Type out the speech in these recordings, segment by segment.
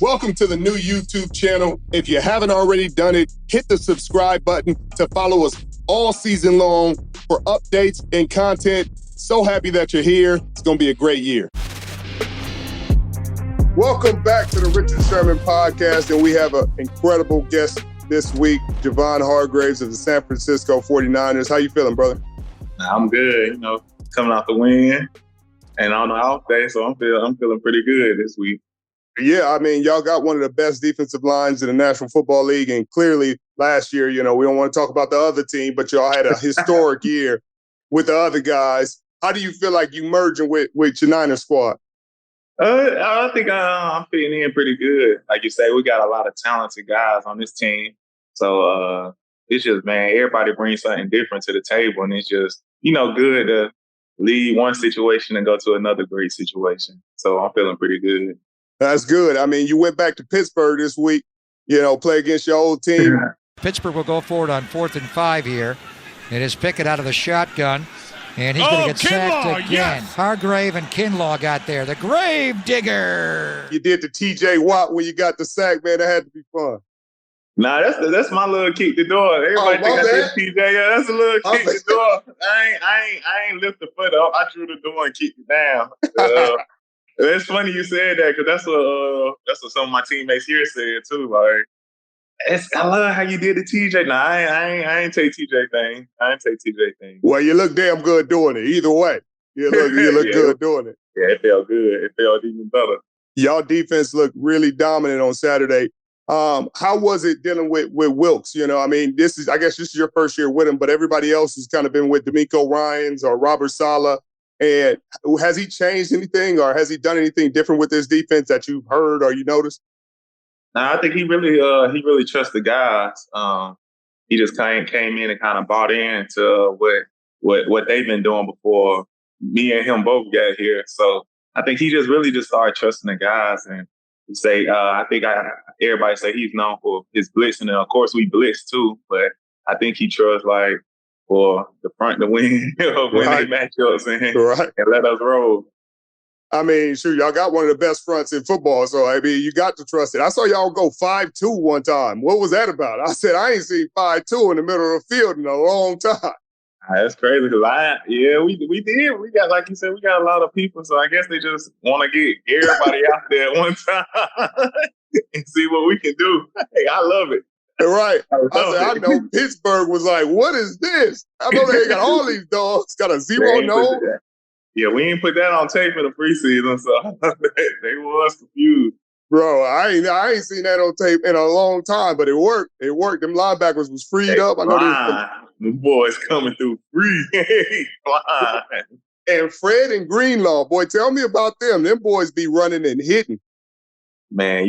Welcome to the new YouTube channel. If you haven't already done it, hit the subscribe button to follow us all season long for updates and content. So happy that you're here. It's going to be a great year. Welcome back to the Richard Sherman podcast, and we have an incredible guest this week, Javon Hargrave of the San Francisco 49ers. How you feeling, brother? I'm good, coming off the win and on the off day, so I'm feeling pretty good this week. Yeah, I mean, y'all got one of the best defensive lines in the National Football League, and clearly last year, we don't want to talk about the other team, but y'all had a historic year with the other guys. How do you feel like you merging with your Niners squad? I think I'm fitting in pretty good. Like you say, we got a lot of talented guys on this team, so it's just, man, everybody brings something different to the table, and it's just, good to leave one situation and go to another great situation. So I'm feeling pretty good. That's good. I mean, you went back to Pittsburgh this week, play against your old team. Pittsburgh will go forward on 4th and 5 here. It is Pickett out of the shotgun, and he's going to get sacked again. Yes. Hargrave and Kinlaw got there. The grave digger. You did the TJ Watt when you got the sack, man. That had to be fun. Nah, that's my little kick the door. Everybody think I did TJ. Yeah, that's a little kick the door. I ain't lift the foot up. I drew the door and kicked it down. It's funny you said that, because that's what some of my teammates here said too. Like, I love how you did the TJ. Nah, I ain't take TJ thing. I ain't take TJ thing. Well, you look damn good doing it. Either way, you look Yeah. good doing it. Yeah, it felt good. It felt even better. Y'all defense looked really dominant on Saturday. How was it dealing with Wilkes? I mean, I guess this is your first year with him, but everybody else has kind of been with D'Amico Ryans or Robert Saleh. And has he changed anything, or has he done anything different with his defense that you've heard or you noticed? Nah, I think he really trusts the guys. He just came in and kind of bought into what they've been doing before me and him both got here. So I think he just started trusting the guys. And I think everybody say he's known for his blitzing, and of course we blitz too. But I think he trusts for the front to win they matchups and let us roll. I mean, sure, y'all got one of the best fronts in football, so I mean, you got to trust it. I saw y'all go 5-2 one time. What was that about? I said I ain't seen 5-2 in the middle of the field in a long time. That's crazy. We did. We got, like you said, we got a lot of people, so I guess they just want to get everybody out there at one time and see what we can do. Hey, I love it. Right. I know Pittsburgh was like, what is this? I know they got all these dogs, got a 0 nose. Yeah, we ain't put that on tape in the preseason, so they was confused. Bro, I ain't seen that on tape in a long time, but it worked. It worked. Them linebackers was freed up. I know the boys coming through free. And Fred and Greenlaw, boy, tell me about them. Them boys be running and hitting. Man,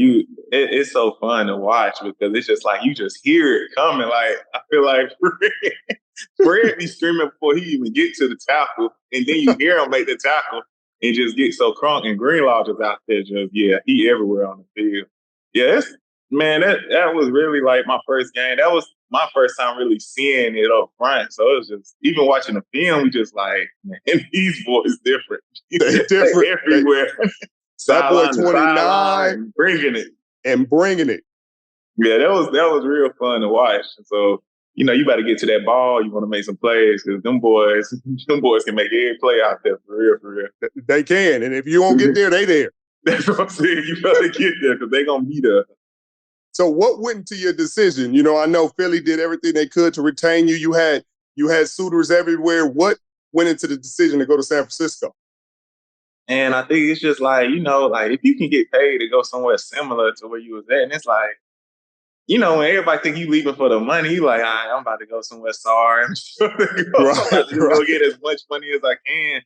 it's so fun to watch, because it's just like you just hear it coming. Like, I feel like Fred be screaming before he even get to the tackle, and then you hear him make the tackle and just get so crunk. And Greenlaw just out there, he everywhere on the field. Yeah, that was really like my first game. That was my first time really seeing it up front. So it was just, even watching the film, we just like, man, these boys different. They're different everywhere. That boy 29 bringing it. Yeah, that was real fun to watch. So, you better get to that ball. You want to make some plays, because them boys can make every play out there for real. They can, and if you won't get there, they there. That's what I'm saying. You better get there, because they gonna be there. So, what went into your decision? I know Philly did everything they could to retain you. You had suitors everywhere. What went into the decision to go to San Francisco? And I think it's just like, if you can get paid to go somewhere similar to where you was at, and it's like, when everybody think you leaving for the money, you like, I'm about to go somewhere sorry. I'm about to go get as much money as I can.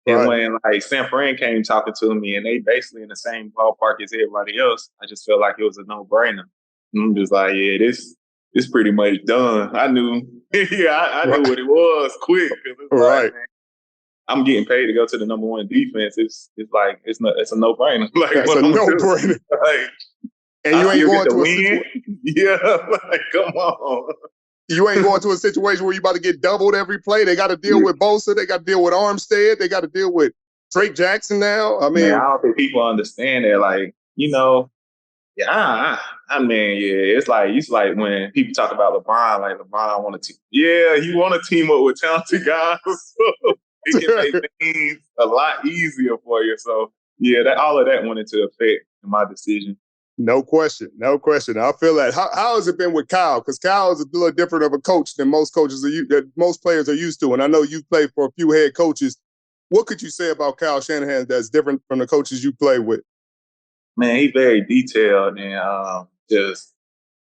And when like San Fran came talking to me, and they basically in the same ballpark as everybody else, I just felt like it was a no-brainer. And I'm just like, yeah, this pretty much done. I knew, I knew what it was quick. Like, man, I'm getting paid to go to the number one defense. It's a no-brainer. Like, it's a no-brainer. And you ain't going to win. Yeah, like, come on. You ain't going to a situation where you about to get doubled every play. They got to deal with Bosa. They got to deal with Armstead. They got to deal with Drake Jackson now. I mean, I don't think people understand that. Like, Yeah, I mean, yeah, it's like when people talk about LeBron, like LeBron want to, he want to team up with talented guys, so it can make things a lot easier for you. So yeah, all of that went into effect in my decision. No question. I feel that. How has it been with Kyle? Because Kyle is a little different of a coach than most coaches that most players are used to, and I know you've played for a few head coaches. What could you say about Kyle Shanahan that's different from the coaches you play with? Man, he's very detailed and just,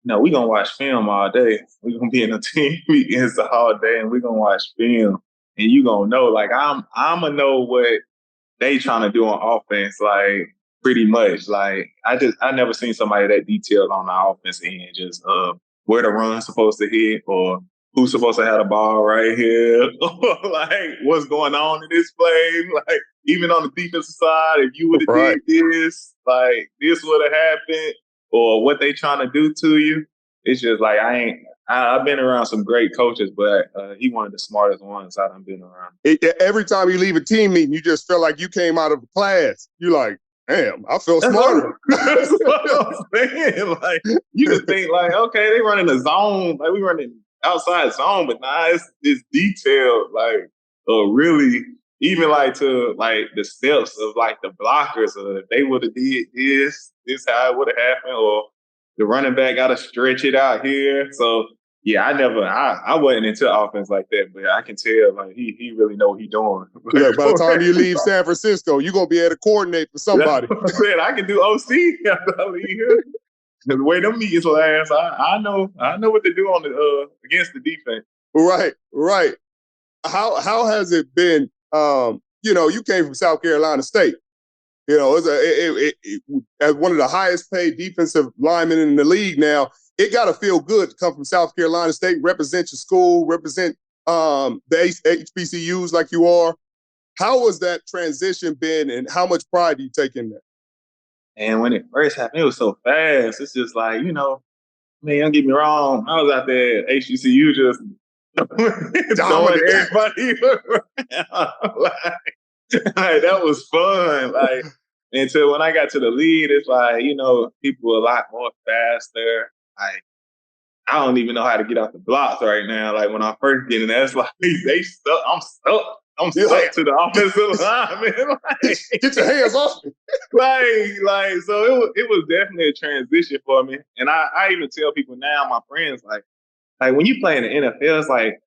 we're going to watch film all day. We're going to be in a team meetings all day and we're going to watch film. And you're going to know, like, I'm going to know what they trying to do on offense, like, pretty much. Like, I never seen somebody that detailed on the offense end, just where the run's supposed to hit or who's supposed to have the ball right here, or like what's going on in this play. Like even on the defensive side, if you would have did this, like this would have happened, or what they trying to do to you. It's just like I've been around some great coaches, but he one of the smartest ones I've been around. Every time you leave a team meeting, you just feel like you came out of a class. You're like, damn, I feel smarter. That's what I'm saying. Like you just think like, okay, they running a zone, like we running outside zone, but nah, it's detailed, like really even like to like the steps of like the blockers, if they would have did this how it would have happened, or the running back got to stretch it out here. So yeah, I wasn't into offense like that, but I can tell like he really know what he's doing. Yeah, by the time you leave San Francisco, you're gonna be able to coordinate for somebody. That's what I said, I can do OC. The way them meetings last, I know what to do on the against the defense. Right. How has it been? You came from South Carolina State. As one of the highest paid defensive linemen in the league now. It got to feel good to come from South Carolina State, represent your school, represent the HBCUs like you are. How has that transition been, and how much pride do you take in that? And when it first happened, it was so fast. It's just like, man, don't get me wrong. I was out there at HBCU just throwing everybody around. Like, that was fun. Like, until when I got to the lead, it's like, people were a lot more faster. Like, I don't even know how to get off the blocks right now. Like, when I first get in there, it's like, they stuck. I'm stuck to the offensive line, man. Like, get your hands off me. So it was definitely a transition for me. And I even tell people now, my friends, like when you play in the NFL, it's like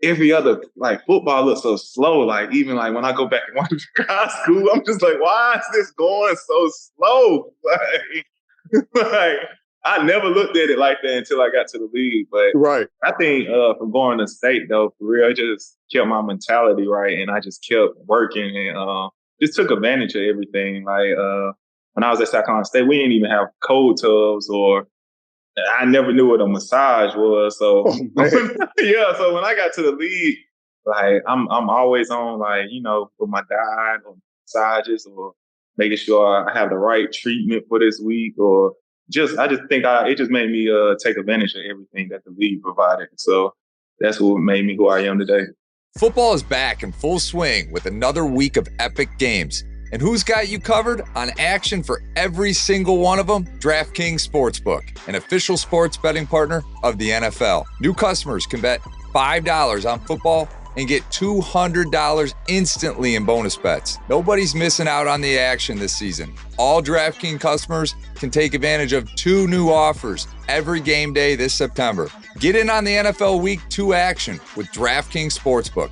every other, like football looks so slow. Like even like when I go back and watch high school, I'm just like, why is this going so slow? Like I never looked at it like that until I got to the league. But I think from going to state, though, for real, I just kept my mentality right, and I just kept working and just took advantage of everything. Like when I was at South Carolina State, we didn't even have cold tubs, or I never knew what a massage was. So so when I got to the league, like I'm always on with my diet or massages or making sure I have the right treatment for this week, or I just think it just made me take advantage of everything that the league provided. So that's what made me who I am today. Football is back in full swing with another week of epic games. And who's got you covered on action for every single one of them? DraftKings Sportsbook, an official sports betting partner of the NFL. New customers can bet $5 on football and get $200 instantly in bonus bets. Nobody's missing out on the action this season. All DraftKings customers can take advantage of 2 new offers every game day this September. Get in on the NFL Week 2 action with DraftKings Sportsbook.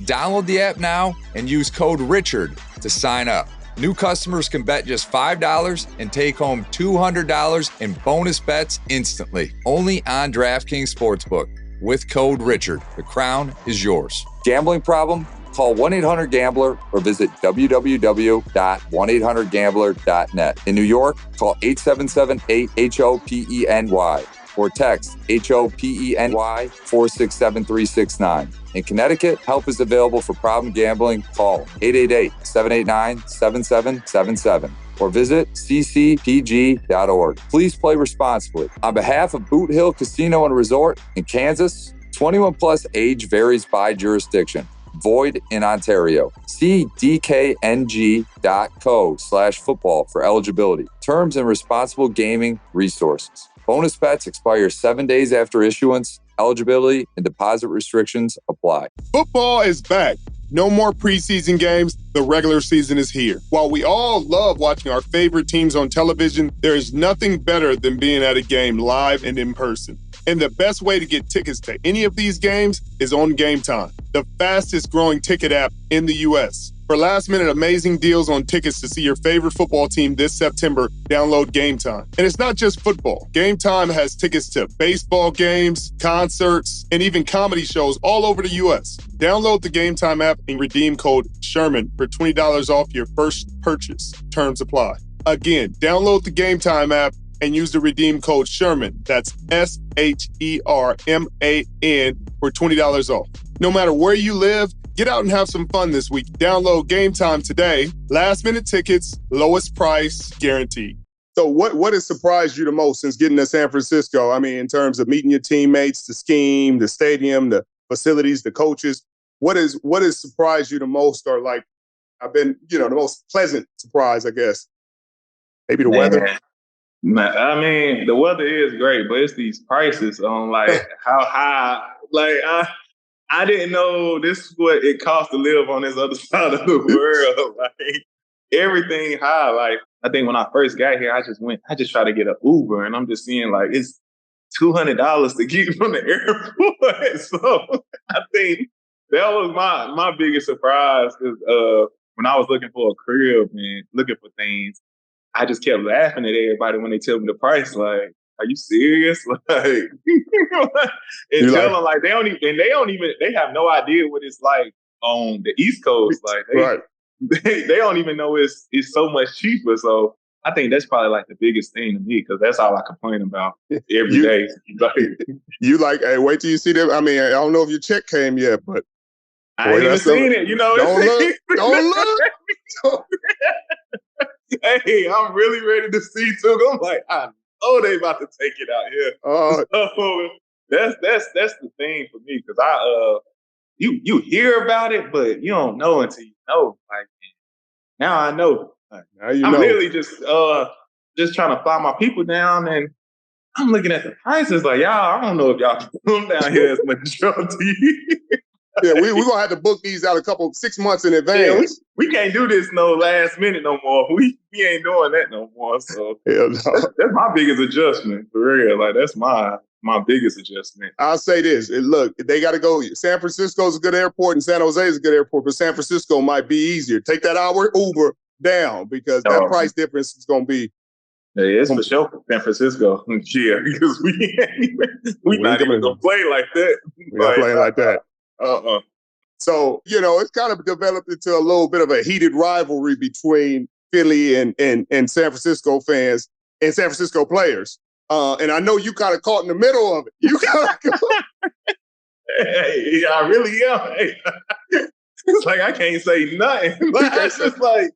Download the app now and use code Richard to sign up. New customers can bet just $5 and take home $200 in bonus bets instantly. Only on DraftKings Sportsbook. With code Richard, the crown is yours. Gambling problem? Call 1-800-GAMBLER or visit www.1800gambler.net. In New York, call 877-8-HOPENY or text HOPENY 467-369. In Connecticut, help is available for problem gambling. Call 888-789-7777 or visit ccpg.org. Please play responsibly. On behalf of Boot Hill Casino and Resort in Kansas, 21 plus age varies by jurisdiction. Void in Ontario. See dkng.co/football for eligibility, terms, and responsible gaming resources. Bonus bets expire 7 days after issuance. Eligibility and deposit restrictions apply. Football is back. No more preseason games. The regular season is here. While we all love watching our favorite teams on television, there is nothing better than being at a game live and in person. And the best way to get tickets to any of these games is on Game Time, the fastest growing ticket app in the U.S. For last-minute amazing deals on tickets to see your favorite football team this September, download Game Time. And it's not just football. Game Time has tickets to baseball games, concerts, and even comedy shows all over the U.S. Download the Game Time app and redeem code SHERMAN for $20 off your first purchase. Terms apply. Again, download the Game Time app and use the redeem code SHERMAN. That's SHERMAN for $20 off. No matter where you live, get out and have some fun this week. Download Game Time today. Last minute tickets, lowest price, guaranteed. So what has surprised you the most since getting to San Francisco? I mean, in terms of meeting your teammates, the scheme, the stadium, the facilities, the coaches, what has surprised you the most, or like, I've been, the most pleasant surprise, I guess? Maybe the weather? I mean, the weather is great, but it's these prices on like how high. Like I didn't know this is what it costs to live on this other side of the world. Like everything high. Like I think when I first got here, I just tried to get an Uber, and I'm just seeing like it's $200 to get from the airport. So I think that was my biggest surprise is when I was looking for a crib and looking for things. I just kept laughing at everybody when they tell me the price. Like, are you serious? Like, and tell them like they have no idea what it's like on the East Coast. Like, they don't even know it's so much cheaper. So I think that's probably like the biggest thing to me because that's all I complain about every day. Like, hey, wait till you see them. I mean, I don't know if your check came yet, but I ain't even seen it. Don't look. Hey, I'm really ready to see too. I'm like, I know they about to take it out here. So that's the thing for me because you hear about it, but you don't know until you know. Like now I know. Now you I'm know. really just trying to fly my people down, and I'm looking at the prices like y'all. I don't know if y'all come down here as much as y'all do. Yeah, we're going to have to book these out 6 months in advance. Yeah, we can't do this no last minute no more. We ain't doing that no more. So that's my biggest adjustment, for real. Like, that's my biggest adjustment. I'll say this. Look, they got to go. San Francisco's a good airport and San Jose is a good airport, but San Francisco might be easier. Take that hour Uber down because that price difference is going to be. Yeah, it's for sure San Francisco. Yeah, because we not even going to play like that. We're not playing like that. So, it's kind of developed into a little bit of a heated rivalry between Philly and San Francisco fans and San Francisco players. And I know you kind of caught in the middle of it. You kind of Hey, I really am. Hey. It's like I can't say nothing. It's just like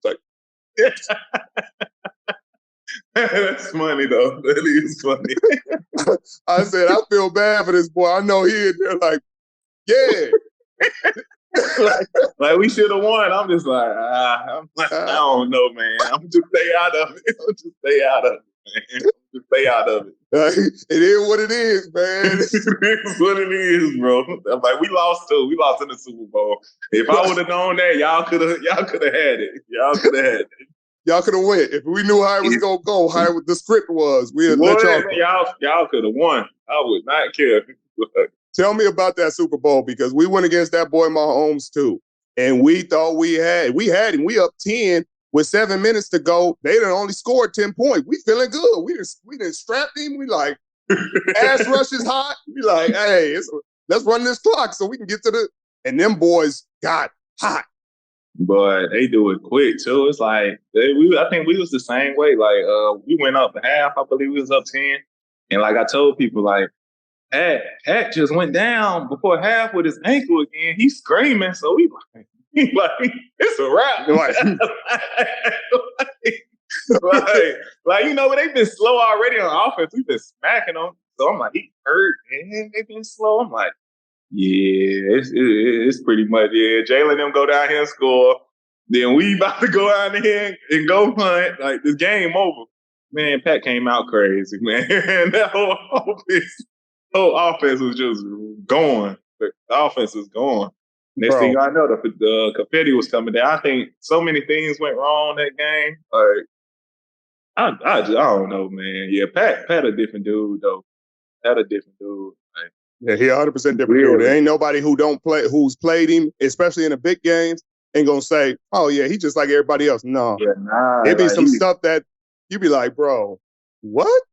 that's funny though. That is funny. I said, I feel bad for this boy. I know he in there like, yeah. like we should have won. I'm just like, I don't know, man. I'm just stay out of it. It is what it is, man. It is what it is, bro. I'm like, we lost too. We lost in the Super Bowl. If I would have known that, y'all could have had it. Y'all could have had it. Y'all could have went. If we knew how it was gonna go, how the script was, we'd let y'all could have won. I would not care. Tell me about that Super Bowl because we went against that boy Mahomes too, and we thought we had him. We up 10 with 7 minutes to go. They done only scored 10 points. We feeling good. We done strapped him. We like ass rush is hot. We like, hey, let's run this clock so we can get to the. And them boys got hot. But they do it quick too. It's like I think we was the same way. Like we went up half. I believe we was up 10, and like I told people, like. Pat just went down before half with his ankle again. He's screaming, so he like it's a wrap. Like they've been slow already on offense. We've been smacking them. So I'm like, he hurt, and they've been slow. I'm like, Yeah, it's pretty much, yeah. Jalen them go down here and score. Then we about to go out here and go hunt. Like, this game over. Man, Pat came out crazy, man. That whole offense was just going. The offense was going. Next thing I know, the confetti was coming down. I think so many things went wrong that game. Like, I don't know, man. Yeah, Pat a different dude, though. Pat a different dude. Like, yeah, he 100% different dude. There ain't nobody who's played him, especially in the big games, ain't gonna say, oh yeah, he just like everybody else. No. Yeah, nah. It'd be some stuff that you'd be like, bro, what?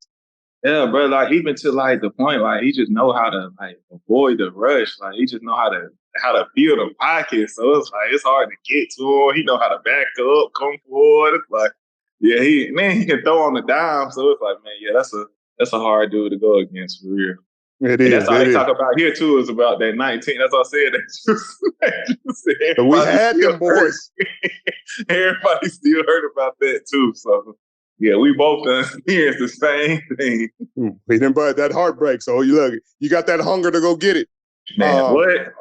Yeah, bro, like, even to like the point, like, he just know how to like avoid the rush. Like, he just know how to feel the pocket. So it's like, it's hard to get to him. He know how to back up, come forward. It's like, yeah, he can throw on the dime. So it's like, man, yeah, that's a hard dude to go against for real. It is. That's all they talk about here too, is about that 19. That's all I said. But we had them boys. Everybody still heard about that too. So yeah, we both experienced the same thing. We didn't buy that heartbreak. So you got that hunger to go get it. Man, what?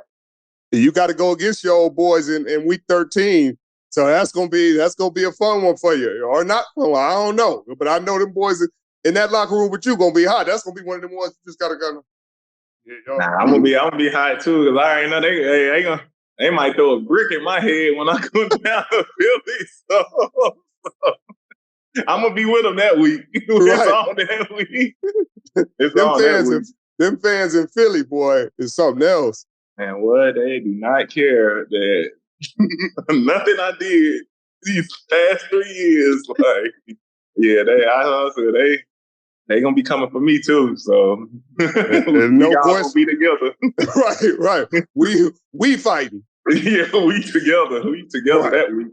You got to go against your old boys in week 13. So that's gonna be a fun one for you, or not fun. I don't know, but I know them boys in that locker room with you gonna be hot. That's gonna be one of them ones you just gotta go. Nah, I'm gonna be hot too, because I already know they might throw a brick in my head when I come down to Philly. So I'm gonna be with them that week. It's on that week. Them fans in Philly, boy, is something else. And what, they do not care that nothing I did these past 3 years. Like, yeah, they gonna be coming for me too. So no question. Be together. right. We fighting. Yeah, we together. Right. That week.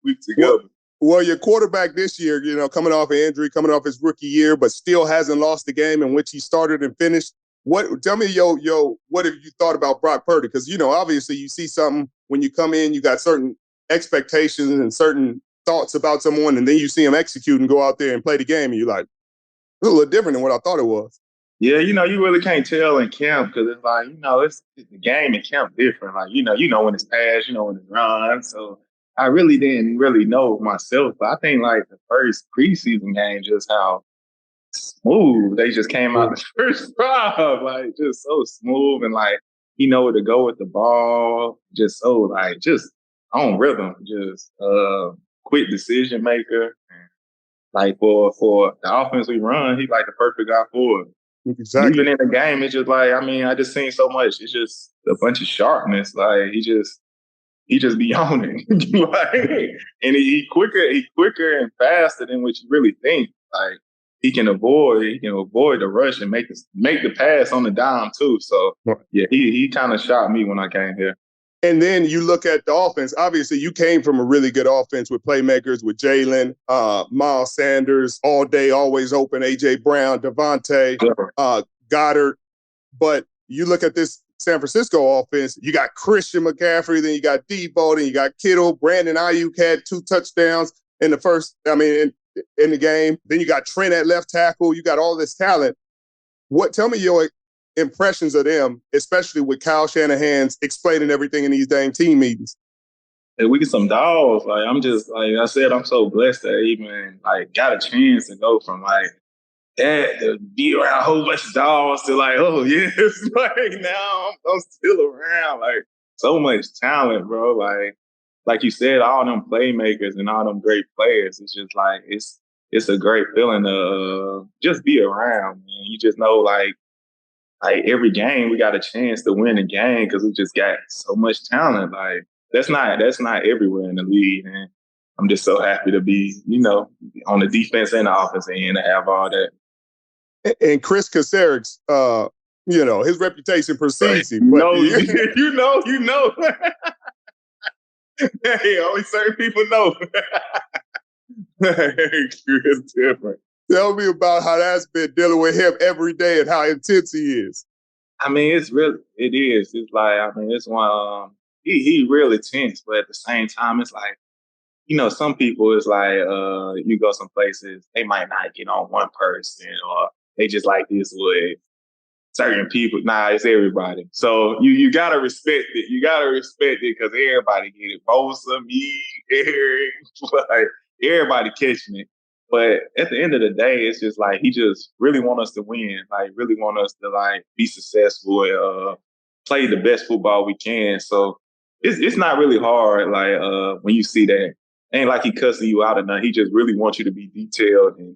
We together. Well, your quarterback this year, coming off an injury, coming off his rookie year, but still hasn't lost the game in which he started and finished. Tell me, what have you thought about Brock Purdy? Because, obviously you see something when you come in, you got certain expectations and certain thoughts about someone, and then you see him execute and go out there and play the game, and you're like, it's a little different than what I thought it was. Yeah, you really can't tell in camp, because it's like, it's the game in camp different. Like, you know when it's pass, when it's run. So I really didn't know myself. But I think like the first preseason game, just how smooth they just came out the first drive, like just so smooth, and like he know where to go with the ball, just so like just on rhythm, just quick decision maker. Like for the offense we run, he's like the perfect guy for it. Exactly. Even in the game, it's just like, I just seen so much. It's just a bunch of sharpness. Like he just be on it. Like, and he quicker and faster than what you really think. Like he can avoid the rush and make the pass on the dime too. So yeah, he kind of shot me when I came here. And then you look at the offense. Obviously, you came from a really good offense with playmakers, with Jalen, Miles Sanders, all day, always open, A.J. Brown, Devontae, Goddard. But you look at this San Francisco offense, you got Christian McCaffrey, then you got Debo, then you got Kittle. Brandon Ayuk had 2 touchdowns in the in the game. Then you got Trent at left tackle. You got all this talent. Tell me your impressions of them, especially with Kyle Shanahan's explaining everything in these dang team meetings. And we get some dogs. Like, I'm just, like I said, I'm so blessed that even like got a chance to go from like that to be around a whole bunch of dogs to like, oh yes, like now I'm still around. Like so much talent, bro. Like you said, all them playmakers and all them great players. It's just like it's a great feeling to just be around, man. You just know like every game we got a chance to win a game because we just got so much talent. Like that's not everywhere in the league, and I'm just so happy to be, on the defense and the offense end to have all that. And Chris Caceres, his reputation precedes him. But you know. Hey, only certain people know. It's different. Tell me about how that's been dealing with him every day and how intense he is. It is. It's like, it's one, he really tense, but at the same time, it's like, some people, it's like, you go some places, they might not get on one person or they just like this way. certain people. Nah, it's everybody. So you gotta respect it. You gotta respect it because everybody get it. Bosa, me, Eric, like everybody catching it. But at the end of the day, it's just like he just really want us to win. Like really want us to like be successful and play the best football we can. So it's not really hard. Like when you see that, ain't like he cussing you out or nothing. He just really wants you to be detailed and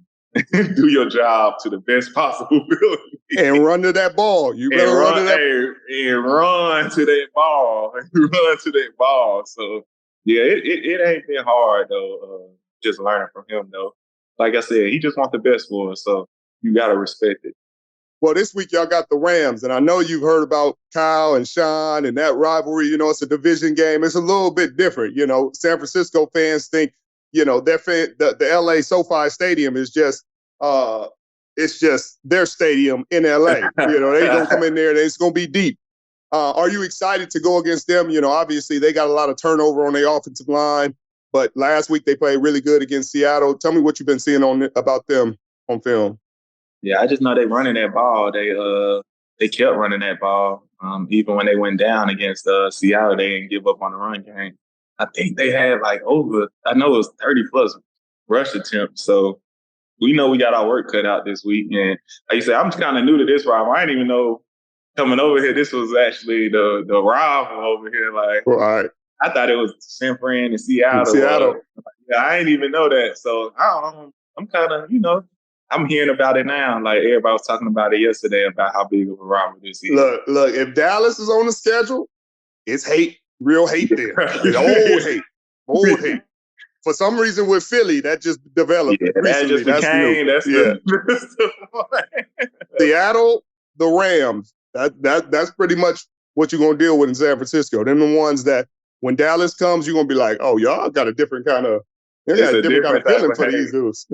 do your job to the best possible ability. And run to that ball. You better run to that. And run to that ball. Run to that ball. So, yeah, it ain't been hard, though, just learning from him, though. Like I said, he just wants the best for us, so you got to respect it. Well, this week y'all got the Rams, and I know you've heard about Kyle and Sean and that rivalry. You know, it's a division game. It's a little bit different. You know, San Francisco fans think, you know, the LA SoFi Stadium is just it's just their stadium in LA. You know, they don't come in there and it's going to be deep. Are you excited to go against them? You know, obviously they got a lot of turnover on their offensive line, but last week they played really good against Seattle. Tell me what you've been seeing about them on film. Yeah, I just know they running that ball. They kept running that ball. Even when they went down against Seattle, they didn't give up on the run game. I think they had like I know it was 30 plus rush attempts. So we know we got our work cut out this week. And like you said, I'm kind of new to this rival. I didn't even know coming over here, this was actually the rival over here. Like, right. I thought it was San Fran and Seattle. Yeah, I didn't even know that. So I'm kind of, you know, I'm hearing about it now. Like everybody was talking about it yesterday about how big of a rival this is. Look, if Dallas is on the schedule, it's hate, real hate there. It's old hate. For some reason with Philly, that just developed recently. Seattle, the Rams. That's pretty much what you're gonna deal with in San Francisco. They're the ones that when Dallas comes, you're gonna be like, oh, y'all got a different kind of feeling for these dudes.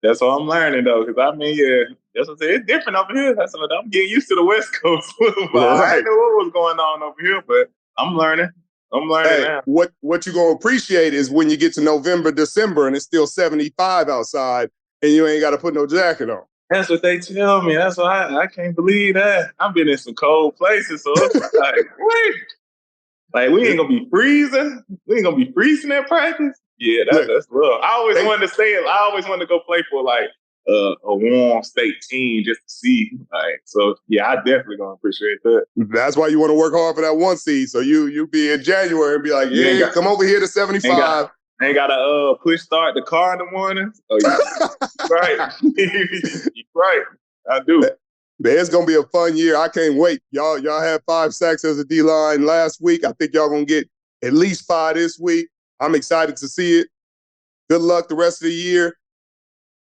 That's what I'm learning though, because I mean, yeah, that's what I say. It's different over here. That's what I'm getting used to the West Coast football. Right. I didn't know what was going on over here, but I'm learning. Now. What you're gonna appreciate is when you get to November, December, and it's still 75 outside, and you ain't got to put no jacket on. That's what they tell me. That's why I can't believe that. I've been in some cold places, so it's like, wait, like we ain't gonna be freezing. We ain't gonna be freezing at practice. Yeah, that's love. I always wanted to go play for like a warm state team just to see. Like, so yeah, I definitely gonna appreciate that. That's why you want to work hard for that 1 seed. So you be in January and be like, yeah, come over here to 75. Ain't gotta push start the car in the morning. Oh yeah, right. You're right. I do. Man, it's gonna be a fun year. I can't wait. Y'all had 5 sacks as a D-line last week. I think y'all gonna get at least 5 this week. I'm excited to see it. Good luck the rest of the year.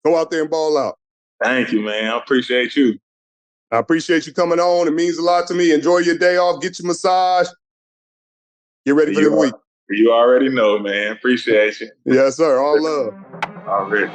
Go out there and ball out. Thank you, man. I appreciate you. I appreciate you coming on. It means a lot to me. Enjoy your day off. Get your massage. Get ready for the week. You already know, man. Appreciate you. Yes, sir. All love. Already.